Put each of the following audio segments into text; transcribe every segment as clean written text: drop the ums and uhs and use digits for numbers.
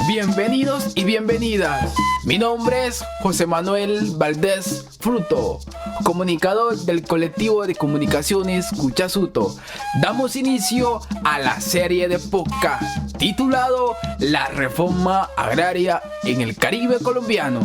Bienvenidos y bienvenidas. Mi nombre es José Manuel Valdés Fruto, comunicador del colectivo de comunicaciones Cuchasuto. Damos inicio a la serie de podcast titulado La Reforma Agraria en el Caribe Colombiano.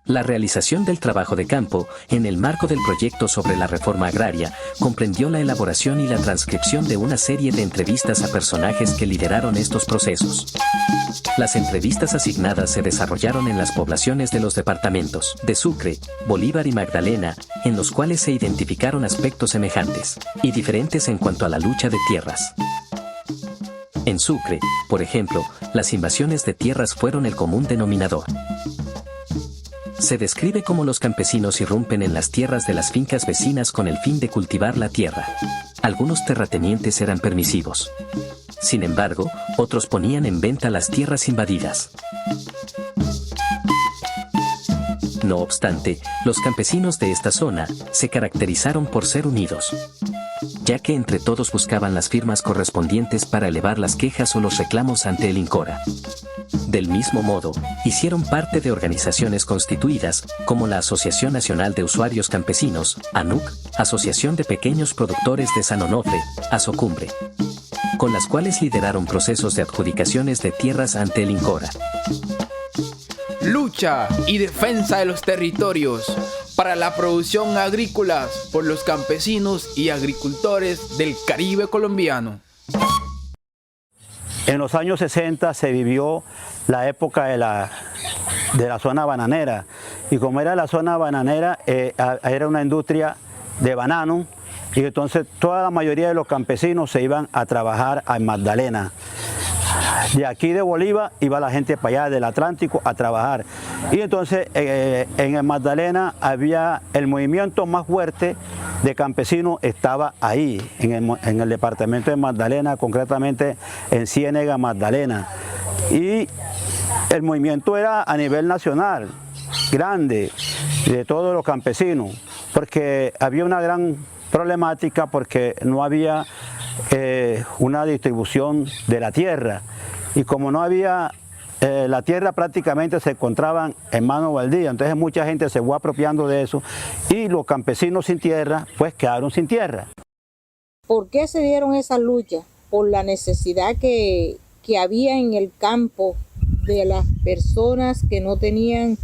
La realización del trabajo de campo, en el marco del proyecto sobre la reforma agraria, comprendió la elaboración y la transcripción de una serie de entrevistas a personajes que lideraron estos procesos. Las entrevistas asignadas se desarrollaron en las poblaciones de los departamentos de Sucre, Bolívar y Magdalena, en los cuales se identificaron aspectos semejantes y diferentes en cuanto a la lucha de tierras. En Sucre, por ejemplo, las invasiones de tierras fueron el común denominador. Se describe cómo los campesinos irrumpen en las tierras de las fincas vecinas con el fin de cultivar la tierra. Algunos terratenientes eran permisivos. Sin embargo, otros ponían en venta las tierras invadidas. No obstante, los campesinos de esta zona se caracterizaron por ser unidos, ya que entre todos buscaban las firmas correspondientes para elevar las quejas o los reclamos ante el INCORA. Del mismo modo, hicieron parte de organizaciones constituidas, como la Asociación Nacional de Usuarios Campesinos, ANUC, Asociación de Pequeños Productores de San Onofre, ASOCUMBRE, con las cuales lideraron procesos de adjudicaciones de tierras ante el INCORA. Lucha y defensa de los territorios para la producción agrícola por los campesinos y agricultores del Caribe colombiano. En los años 60 se vivió la época de la zona bananera, y como era la zona bananera, era una industria de banano, y entonces toda la mayoría de los campesinos se iban a trabajar a Magdalena. De aquí de Bolívar iba la gente para allá del Atlántico a trabajar, y entonces en el Magdalena había el movimiento más fuerte de campesinos, estaba ahí en el departamento de Magdalena, concretamente en Ciénega, Magdalena, y el movimiento era a nivel nacional, grande, de todos los campesinos, porque había una gran problemática porque no había una distribución de la tierra, y como no había la tierra, prácticamente se encontraban en mano baldía, entonces mucha gente se fue apropiando de eso, y los campesinos sin tierra pues quedaron sin tierra. ¿Por qué se dieron esas luchas? Por la necesidad que había en el campo de las personas que no tenían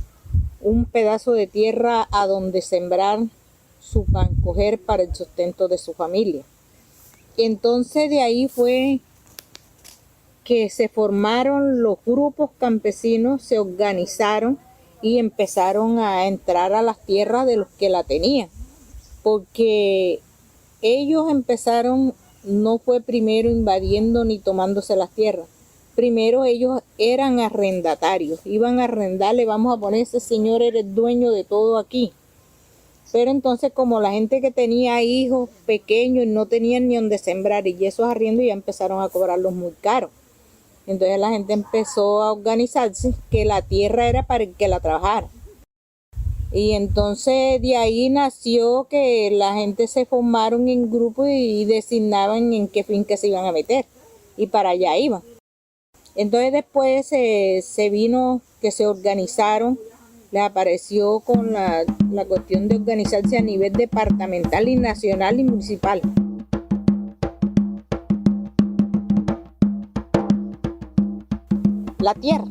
un pedazo de tierra a donde sembrar su pan, coger para el sustento de su familia. Entonces de ahí fue que se formaron los grupos campesinos, se organizaron y empezaron a entrar a las tierras de los que la tenían, porque ellos empezaron, no fue primero invadiendo ni tomándose las tierras, primero ellos eran arrendatarios, iban a arrendarle, vamos a poner, ese señor era el dueño de todo aquí. Pero entonces como la gente que tenía hijos pequeños no tenían ni donde sembrar, y esos arriendos ya empezaron a cobrarlos muy caros. Entonces la gente empezó a organizarse, que la tierra era para el que la trabajara. Y entonces de ahí nació que la gente se formaron en grupos y designaban en qué finca se iban a meter, y para allá iban. Entonces después se vino que se organizaron, les apareció con la cuestión de organizarse a nivel departamental y nacional y municipal. La tierra.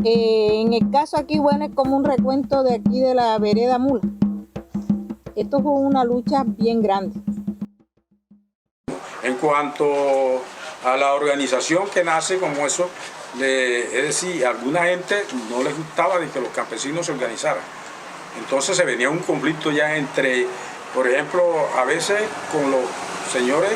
En el caso aquí, bueno, es como un recuento de aquí de la vereda Mula. Esto fue una lucha bien grande. En cuanto a la organización que nace como eso, es decir, a alguna gente no les gustaba de que los campesinos se organizaran. Entonces se venía un conflicto ya entre, por ejemplo, a veces con los señores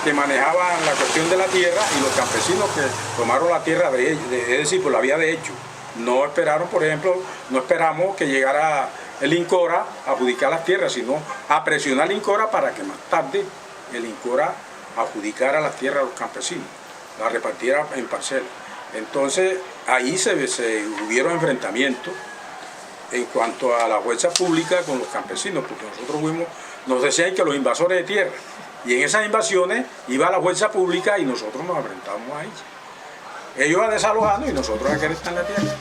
que manejaban la cuestión de la tierra y los campesinos que tomaron la tierra de ellos, es decir, por la vía de hecho. No esperaron, por ejemplo, no esperamos que llegara el INCORA a adjudicar las tierras, sino a presionar al INCORA para que más tarde el INCORA adjudicara las tierras a los campesinos, las repartiera en parcelas. Entonces ahí se hubieron enfrentamientos en cuanto a la fuerza pública con los campesinos, porque nosotros nos decían que los invasores de tierra, y en esas invasiones iba la fuerza pública y nosotros nos enfrentábamos a ellos. Ellos a desalojarnos y nosotros a querer estar en la tierra,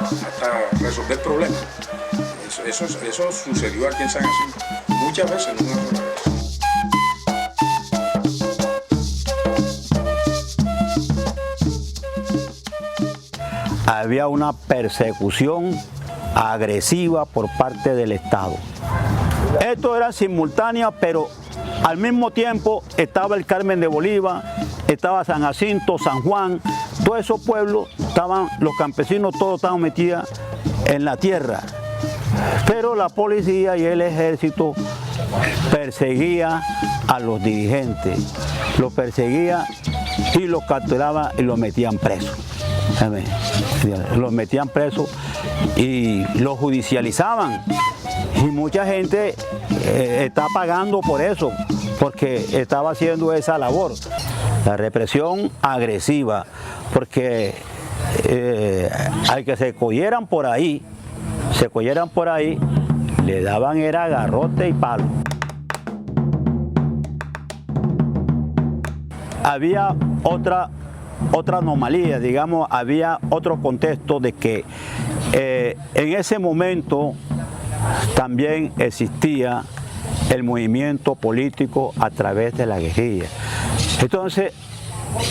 hasta resolver problemas. Eso sucedió aquí en San Jacinto, muchas veces, no una sola vez. Había una persecución agresiva por parte del Estado. Esto era simultáneo, pero al mismo tiempo estaba el Carmen de Bolívar, estaba San Jacinto, San Juan, todos esos pueblos, los campesinos todos estaban metidos en la tierra. Pero la policía y el ejército perseguían a los dirigentes, los perseguían y los capturaban y los metían presos. Los metían presos y los judicializaban. Y mucha gente está pagando por eso, porque estaba haciendo esa labor. La represión agresiva, porque al que se cogieran por ahí, le daban era garrote y palo. Había otra anomalía, digamos, había otro contexto de que en ese momento también existía el movimiento político a través de la guerrilla. Entonces,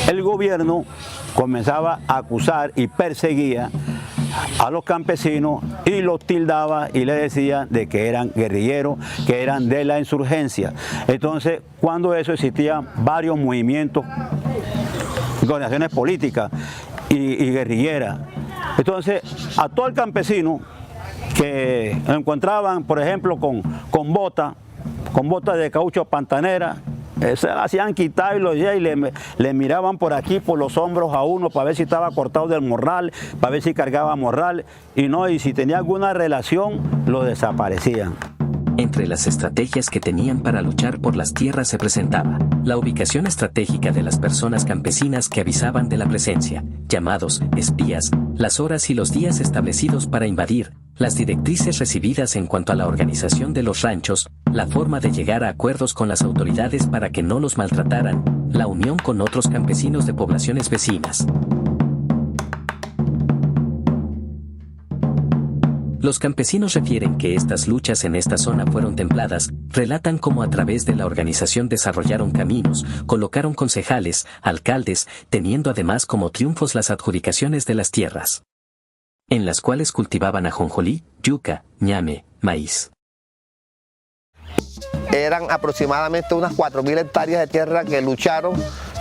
el gobierno comenzaba a acusar y perseguía a los campesinos y los tildaba y le decía de que eran guerrilleros, que eran de la insurgencia. Entonces, cuando eso existían varios movimientos, organizaciones políticas y guerrilleras. Entonces, a todo el campesino que lo encontraban, por ejemplo, con botas de caucho pantanera, se la hacían quitar y le miraban por aquí, por los hombros a uno, para ver si estaba cortado del morral, para ver si cargaba morral, y si tenía alguna relación, lo desaparecían. Entre las estrategias que tenían para luchar por las tierras se presentaba la ubicación estratégica de las personas campesinas que avisaban de la presencia, llamados espías, las horas y los días establecidos para invadir, las directrices recibidas en cuanto a la organización de los ranchos, la forma de llegar a acuerdos con las autoridades para que no los maltrataran, la unión con otros campesinos de poblaciones vecinas. Los campesinos refieren que estas luchas en esta zona fueron templadas, relatan cómo a través de la organización desarrollaron caminos, colocaron concejales, alcaldes, teniendo además como triunfos las adjudicaciones de las tierras, en las cuales cultivaban ajonjolí, yuca, ñame, maíz. Eran aproximadamente unas 4.000 hectáreas de tierra que lucharon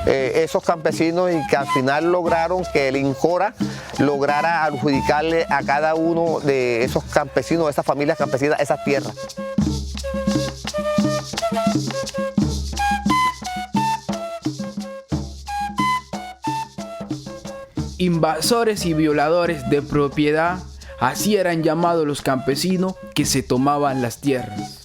esos campesinos y que al final lograron que el INJORA lograra adjudicarle a cada uno de esos campesinos, de esas familias campesinas, esas tierras. Invasores y violadores de propiedad, así eran llamados los campesinos que se tomaban las tierras.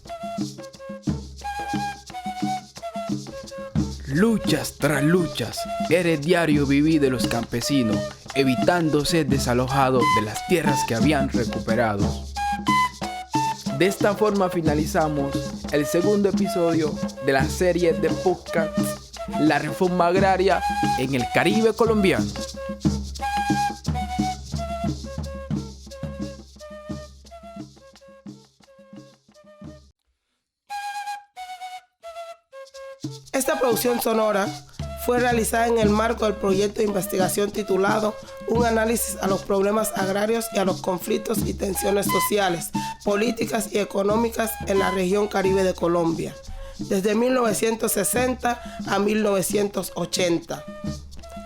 Luchas tras luchas, era el diario vivir de los campesinos, evitando ser desalojados de las tierras que habían recuperado. De esta forma finalizamos el segundo episodio de la serie de podcast La Reforma Agraria en el Caribe colombiano. Esta producción sonora fue realizada en el marco del proyecto de investigación titulado Un análisis a los problemas agrarios y a los conflictos y tensiones sociales, políticas y económicas en la región Caribe de Colombia, desde 1960 a 1980,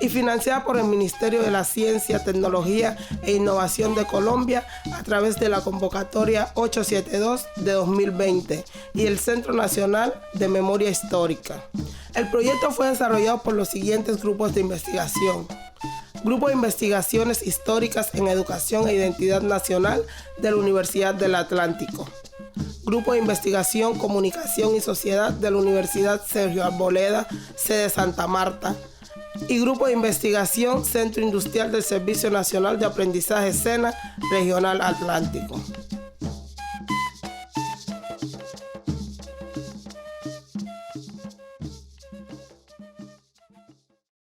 y financiada por el Ministerio de la Ciencia, Tecnología e Innovación de Colombia a través de la convocatoria 872 de 2020 y el Centro Nacional de Memoria Histórica. El proyecto fue desarrollado por los siguientes grupos de investigación: Grupo de Investigaciones Históricas en Educación e Identidad Nacional de la Universidad del Atlántico, Grupo de Investigación, Comunicación y Sociedad de la Universidad Sergio Arboleda, sede Santa Marta, y Grupo de Investigación, Centro Industrial del Servicio Nacional de Aprendizaje SENA, Regional Atlántico.